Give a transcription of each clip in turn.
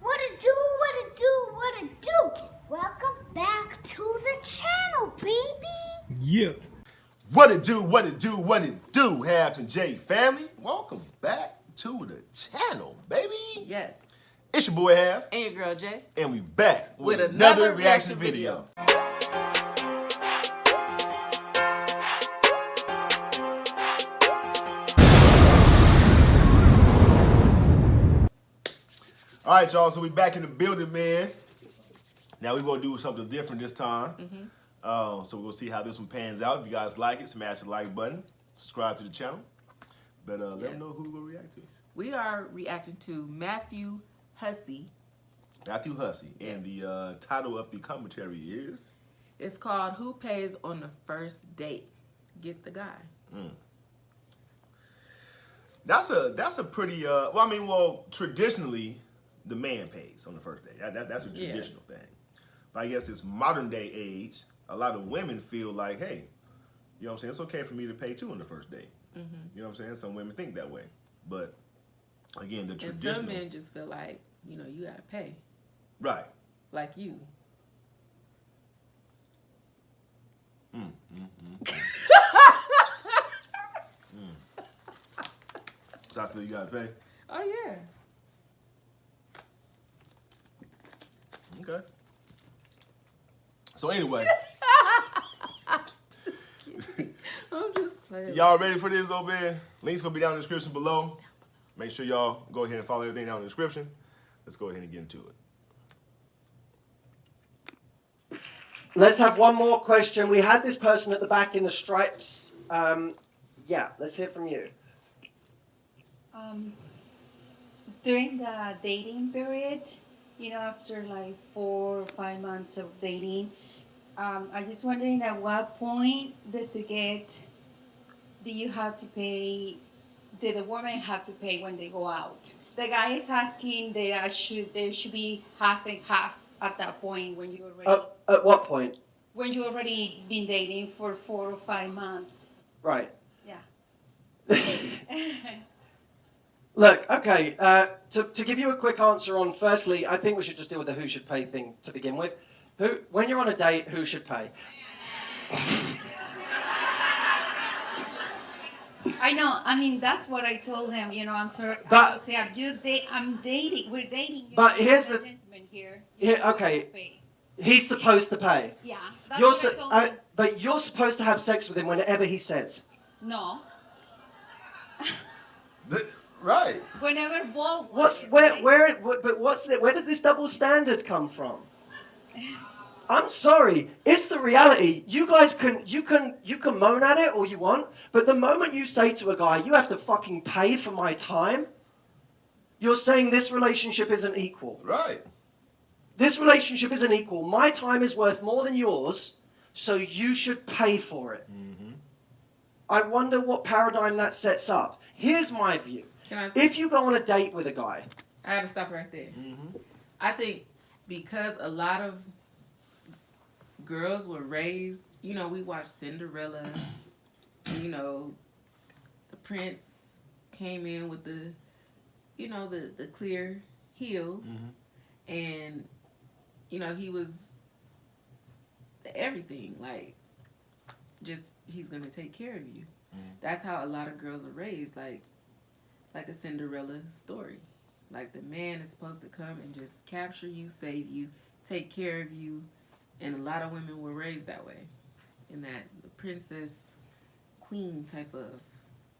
What it do, what it do, what it do? Welcome back to the channel, baby. Yeah. What it do, what it do, what it do, Patton J family. Welcome back to the channel, baby. Yes. It's your boy Half. And your girl Jay. And we back with another reaction reaction video. All right, y'all, so we back in the building, man. Now we're going to do something different this time. So we're going to see how this one pans out. If you guys like it, smash the like button. Subscribe to the channel. But let them know who we're going to react to. We are reacting to Matthew Hussy. Matthew Hussy. And the title of the commentary is? It's called Who Pays on the First Date? Get the guy. That's a pretty, traditionally, the man pays on the first date. That's a traditional thing. But I guess it's modern day age. A lot of women feel like, hey, you know what I'm saying? It's okay for me to pay too on the first date. You know what I'm saying? Some women think that way. But again, the traditional. And some men just feel like, you know, you gotta pay. Right. Like you. So I feel you gotta pay. Oh yeah. Okay. So anyway. I'm just playing. Y'all ready for this though, man? Links gonna be down in the description below. Make sure y'all go ahead and follow everything down in the description. Let's go ahead and get into it. Let's have one more question. We had this person at the back in the stripes. Yeah, let's hear from you. During the dating period, you know, after like 4 or 5 months of dating, I'm just wondering at what point does it get, do you have to pay, do the woman have to pay when they go out? The guy is asking that there should be half and half at that point when you already... At what point? When you already been dating for 4 or 5 months. Right. Yeah. Look, okay, to give you a quick answer on, firstly, I think we should just deal with the who should pay thing to begin with. When you're on a date, who should pay? I know. I mean, that's what I told him. You know, I'm sorry. But- I would say I'm dating. We're dating. You But know, here's I'm a the- gentleman here. Okay. Pay. He's supposed to pay. Yeah. That's what I told him. But you're supposed to have sex with him whenever he says. No. Right. Whenever both. Where does this double standard come from? I'm sorry, it's the reality. You guys you can moan at it all you want, but the moment you say to a guy, you have to fucking pay for my time, you're saying this relationship isn't equal. Right. This relationship isn't equal. My time is worth more than yours, so you should pay for it. I wonder what paradigm that sets up. Here's my view. If you go on a date with a guy... I had to stop right there. I think because a lot of girls were raised, you know, we watched Cinderella, you know, the prince came in with the, you know, the clear heel, and, you know, he was everything, like, just, he's going to take care of you. That's how a lot of girls are raised, like a Cinderella story. Like, the man is supposed to come and just capture you, save you, take care of you. And a lot of women were raised that way. In that the princess, queen type of...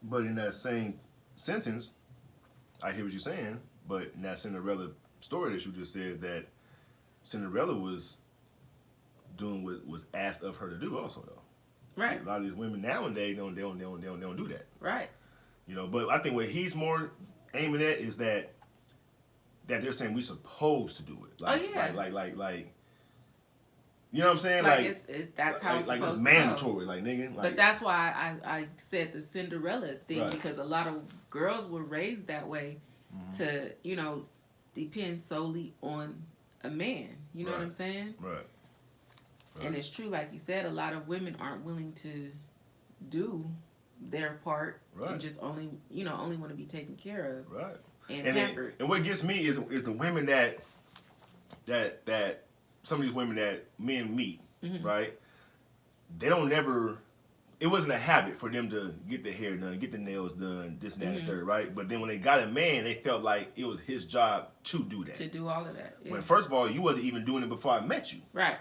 But in that same sentence, I hear what you're saying, but in that Cinderella story that you just said, that Cinderella was doing what was asked of her to do also, though. Right. See, a lot of these women nowadays don't do that. Right. You know, but I think what he's more aiming at is that they're saying we're supposed to do it. Like, like, you know what I'm saying? Like that's how it's supposed it's to mandatory, go. Like, nigga. But that's why I said the Cinderella thing, Right. because a lot of girls were raised that way to, you know, depend solely on a man. You know what I'm saying? Right. And it's true, like you said, a lot of women aren't willing to do their part and just only want to be taken care of. Right. and pampered. And what gets me is the women that some of these women that men meet, right? They don't never. It wasn't a habit for them to get their hair done, get the nails done, this and that and third, right? But then when they got a man, they felt like it was his job to do that. To do all of that. Yeah. When first of all, you wasn't even doing it before I met you. Right.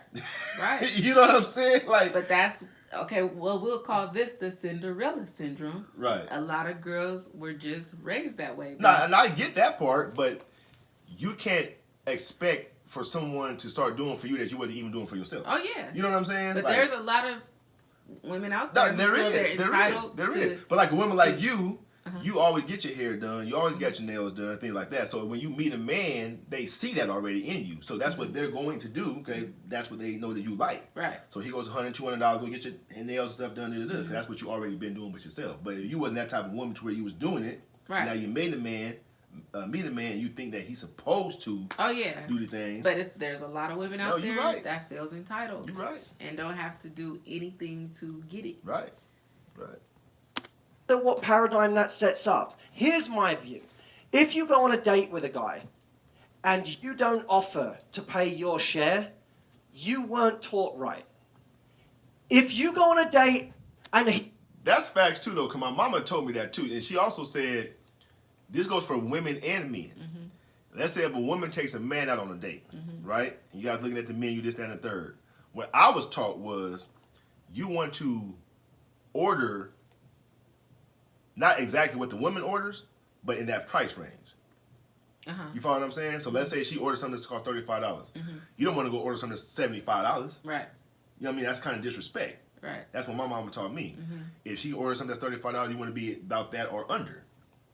Right. You know what I'm saying? Like, but that's okay. Well, we'll call this the Cinderella syndrome. Right. A lot of girls were just raised that way. No, and I get that part, but you can't expect for someone to start doing for you that you wasn't even doing for yourself. Oh yeah. You know what I'm saying? But like, there's a lot of women out there. there is. But like a woman like you, you always get your hair done, you always get your nails done, things like that. So when you meet a man, they see that already in you. So that's what they're going to do. Okay, that's what they know that you like. Right. So he goes $100, $200, go get your nails and stuff done. Because that's what you already been doing with yourself. But if you wasn't that type of woman to where you was doing it, now you made a man. Meet a man, you think that he's supposed to do the things. But there's a lot of women out there right. that feels entitled. You're right. And don't have to do anything to get it. Right. Right. So what paradigm that sets up? Here's my view. If you go on a date with a guy and you don't offer to pay your share, you weren't taught right. If you go on a date and That's facts too though, because my mama told me that too. And she also said, this goes for women and men. Let's say if a woman takes a man out on a date, right? And you guys looking at the men, you this, that, and the third. What I was taught was you want to order not exactly what the woman orders, but in that price range. You follow what I'm saying? So let's say she orders something that's cost $35. You don't want to go order something that's $75. Right. You know what I mean? That's kind of disrespect. Right. That's what my mama taught me. If she orders something that's $35, you want to be about that or under.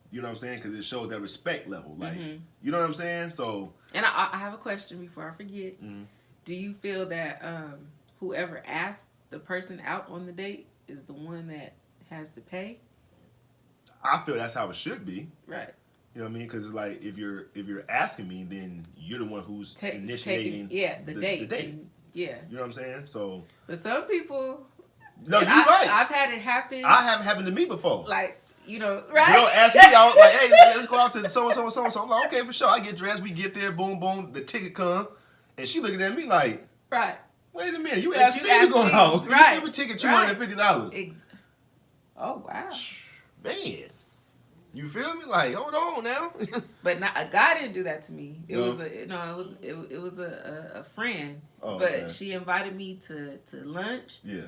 You know what I'm saying? Because it shows that respect level. Like, you know what I'm saying? So. And I have a question before I forget. Do you feel that whoever asked the person out on the date is the one that has to pay? I feel that's how it should be. Right. You know what I mean? Because it's like if you're asking me, then you're the one who's initiating the date. And, you know what I'm saying? So. But some people. No, you're right. I've had it happen. I haven't happened to me before. Like. You know, right? Girl asked me out, like, hey, let's go out to the so-and-so and so-and-so. I'm like, okay, for sure. I get dressed, we get there, boom, boom, the ticket come. And she looking at me like, right. Wait a minute, you asked me to go out. Right. You give me ticket $250. Oh, wow. Man. You feel me? Like, hold on now. But a guy didn't do that to me. It was a friend. Oh, but okay. she invited me to lunch. Yeah.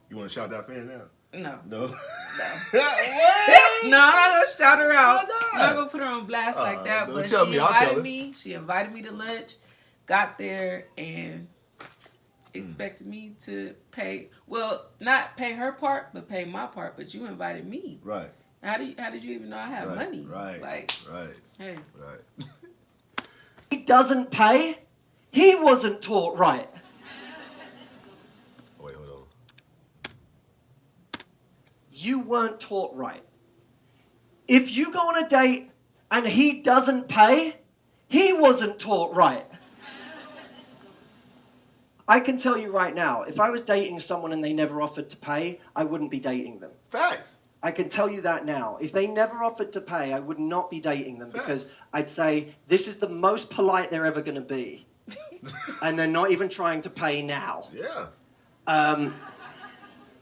You want to shout that friend out? No. No. What? No, I'm not gonna shout her out. I'm not gonna put her on blast like that. But she invited me to lunch, got there and expected me to pay. Well, not pay her part, but pay my part. But you invited me. Right. How did you even know I have money? Right. Like, right. Hey. Right. he doesn't pay, he wasn't taught right. Wait, hold on. You weren't taught right. If you go on a date and he doesn't pay, he wasn't taught right. I can tell you right now, if I was dating someone and they never offered to pay, I wouldn't be dating them. Facts. I can tell you that now. If they never offered to pay, I would not be dating them. Facts. Because I'd say, this is the most polite they're ever going to be. And they're not even trying to pay now. Yeah.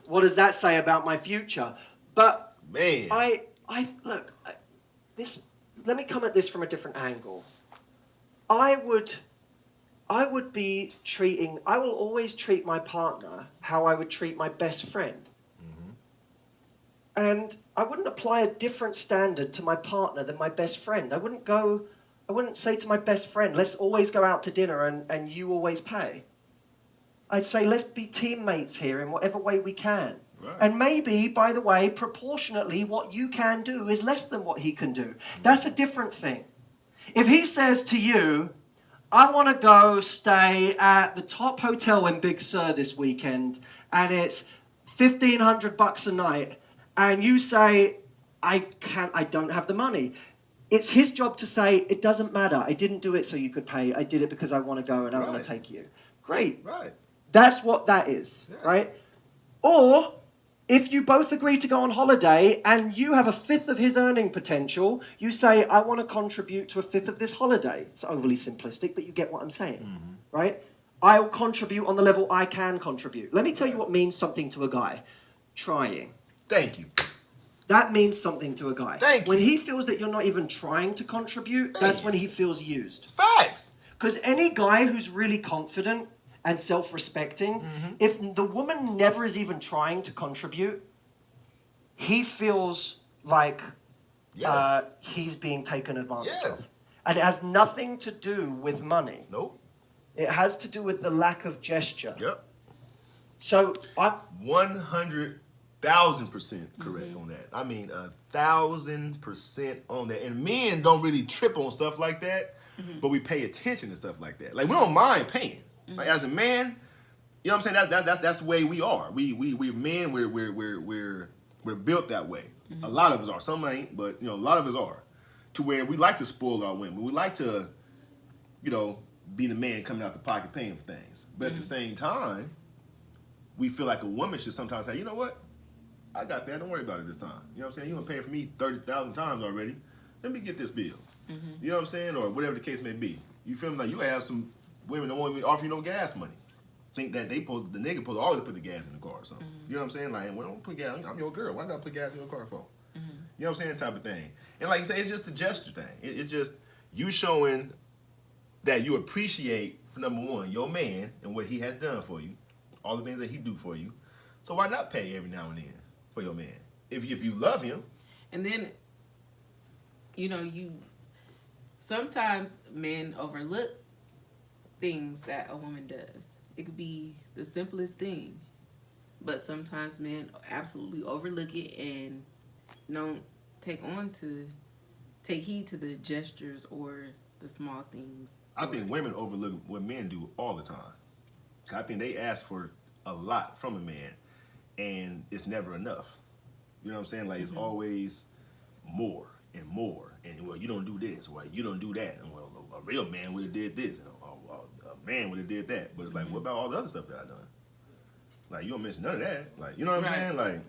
What does that say about my future? But man, look, let me come at this from a different angle. I will always treat my partner how I would treat my best friend. And I wouldn't apply a different standard to my partner than my best friend. I wouldn't say to my best friend, let's always go out to dinner and you always pay. I'd say, let's be teammates here in whatever way we can. Right. And maybe, by the way, proportionately, what you can do is less than what he can do. That's a different thing. If he says to you, I want to go stay at the top hotel in Big Sur this weekend, and it's $1,500 a night, and you say, I don't have the money. It's his job to say, it doesn't matter. I didn't do it so you could pay. I did it because I want to go and I want to take you. Great. Right. That's what that is, right? Or If you both agree to go on holiday and you have a fifth of his earning potential, you say, I want to contribute to a fifth of this holiday. It's overly simplistic, but you get what I'm saying, right? I'll contribute on the level I can contribute. Let me tell you what means something to a guy. Trying. Thank you. That means something to a guy. Thank you. When he feels that you're not even trying to contribute, that's when he feels used. Facts. Because any guy who's really confident and self-respecting, if the woman never is even trying to contribute, he feels like he's being taken advantage of. And it has nothing to do with money. Nope. It has to do with the lack of gesture. Yep. So 100,000% correct on that. I mean 1,000% on that. And men don't really trip on stuff like that, but we pay attention to stuff like that. Like we don't mind paying. Like as a man, you know what I'm saying? That's the way we are. We're men. We're built that way. A lot of us are. Some ain't, but you know, a lot of us are. To where we like to spoil our women. We like to, you know, be the man coming out the pocket paying for things. But at the same time, we feel like a woman should sometimes say, you know what? I got that. Don't worry about it this time. You know what I'm saying? You're gonna pay for me 30,000 times already. Let me get this bill. You know what I'm saying? Or whatever the case may be. You feel me? Like you have some women that won't even offer you no gas money. Think that the nigga supposed to always put the gas in the car or something. You know what I'm saying? Like, well, don't put gas. I'm your girl. Why not put gas in your car for? You know what I'm saying? Type of thing. And like you say, it's just a gesture thing. It's just you showing that you appreciate, for number one, your man and what he has done for you, all the things that he do for you. So why not pay every now and then for your man if you love him? And then, you know, sometimes men overlook things that a woman does. It could be the simplest thing, but sometimes men absolutely overlook it and don't take heed to the gestures or the small things. I think women overlook what men do all the time. I think they ask for a lot from a man, and it's never enough. You know what I'm saying? Like it's always more and more. And well, you don't do this, well, you don't do that. And well, a real man would have did this, and a man would have did that. But it's like, what about all the other stuff that I done? Like you don't mention none of that. Like you know what I'm saying? Like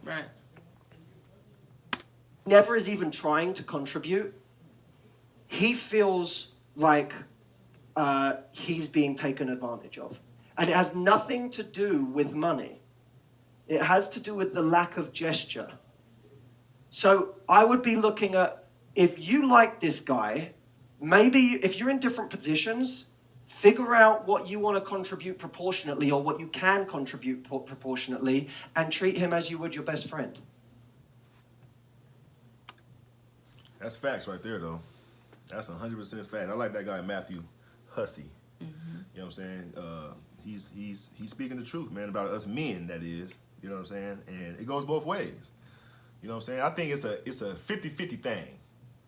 never is even trying to contribute. He feels like he's being taken advantage of. And it has nothing to do with money. It has to do with the lack of gesture. So I would be looking at, if you like this guy, maybe if you're in different positions, figure out what you want to contribute proportionately or what you can contribute proportionately and treat him as you would your best friend. that's facts right there, though. That's 100% fact. I like that guy Matthew Hussy. You know what I'm saying? He's speaking the truth, man, about us men. That is, you know what I'm saying, and it goes both ways. You know what I'm saying? I think it's a 50-50 thing.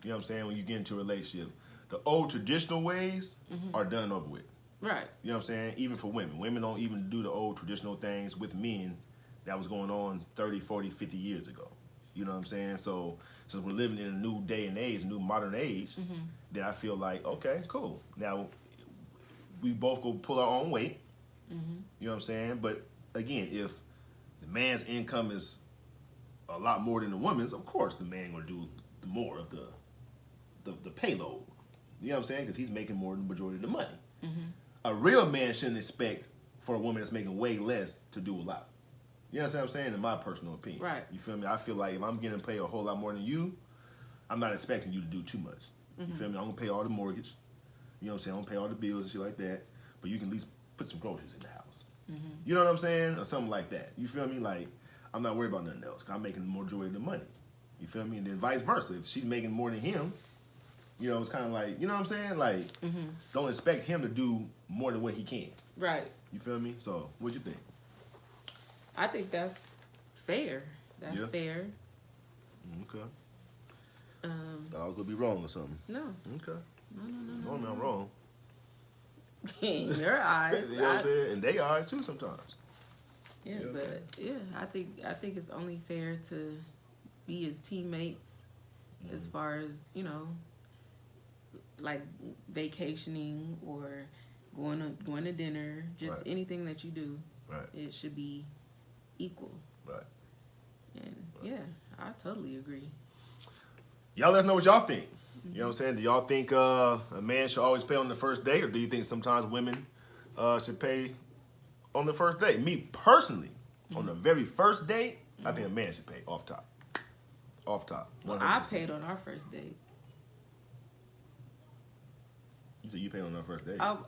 You know what I'm saying? When you get into a relationship, the old traditional ways are done and over with. Right. You know what I'm saying? Even for women. Women don't even do the old traditional things with men that was going on 30, 40, 50 years ago. You know what I'm saying? So since we're living in a new day and age, new modern age, then I feel like, okay, cool. Now, we both go pull our own weight. You know what I'm saying? But again, if the man's income is a lot more than the woman's, of course the man going to do more of the payload. You know what I'm saying? Because he's making more than the majority of the money. A real man shouldn't expect for a woman that's making way less to do a lot. You know what I'm saying? In my personal opinion. Right. You feel me? I feel like if I'm getting paid a whole lot more than you, I'm not expecting you to do too much. You feel me? I'm going to pay all the mortgage. You know what I'm saying? I'm going to pay all the bills and shit like that. But you can at least put some groceries in the house. You know what I'm saying? Or something like that. You feel me? Like, I'm not worried about nothing else. Cause I'm making the majority of the money. You feel me? And then vice versa. If she's making more than him, you know, it's kind of like, you know what I'm saying? Like, don't expect him to do more than what he can. Right. You feel me? So, what you think? I think that's fair. That's fair. Okay. Thought I was gonna be wrong or something. No. Okay. No. Normally I'm wrong. In your eyes. You know what I'm saying? And they eyes too sometimes. Yeah, Yeah. but I think it's only fair to be his teammates as far as, you know, like vacationing or going to dinner, just Right. anything that you do. Right. It should be equal. Right. And yeah, I totally agree. Y'all let us know what y'all think. You know what I'm saying? Do y'all think a man should always pay on the first date, or do you think sometimes women should pay on the first date? Me personally, on the very first date, I think a man should pay off top. Off top. 100%. Well, I paid on our first date. You said you paid on our first date. I'm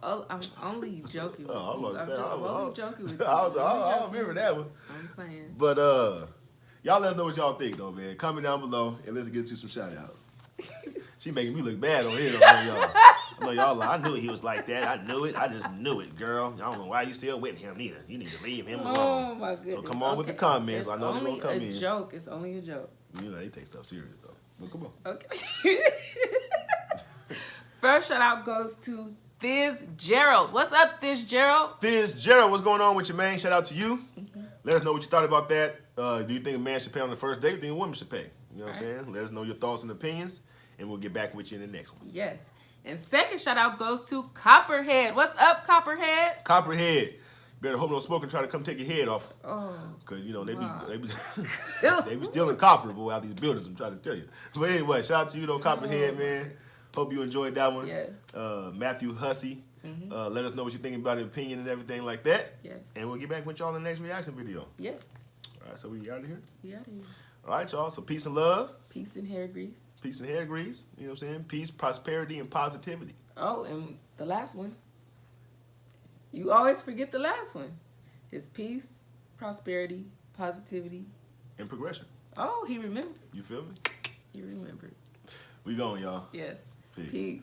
only joking with Oh, I'm you. about to say, I'm only joking with you. I remember that one. I'm playing. But y'all let us know what y'all think though, man. Comment down below and let's get to some shout outs. She making me look bad on here, I know y'all like, I knew he was like that. I knew it. I just knew it, girl. I don't know why you still with him neither. You need to leave him alone. Oh my goodness. So come on with the comments. It's I know they're gonna come in. It's only a joke. It's only a joke. You know, they take stuff serious though. But come on. Okay. First shout out goes to Thiz Gerald. What's up, Thiz Gerald? Thiz Gerald, what's going on with you, man? Shout out to you. Let us know what you thought about that. Do you think a man should pay on the first date? Do you think a woman should pay? You know what I'm saying? Let us know your thoughts and opinions, and we'll get back with you in the next one. Yes. And second shout out goes to Copperhead. What's up, Copperhead? Copperhead. Better hope no smoker try to come take your head off. Oh. Because, you know, they be Wow. they be stealing copper, boy, out these buildings, I'm trying to tell you. But anyway, shout out to you, though, Copperhead, man. Hope you enjoyed that one. Yes. Matthew Hussy. Let us know what you think about the opinion and everything like that. Yes. And we'll get back with y'all in the next reaction video. Yes. All right, so we out of here? We out of here. All right, y'all. So peace and love. Peace and hair grease. Peace and hair grease. You know what I'm saying? Peace, prosperity, and positivity. Oh, and the last one. You always forget the last one. It's peace, prosperity, positivity. And progression. Oh, he remembered. You feel me? He remembered. We going, y'all. Yes. Peace. Peace.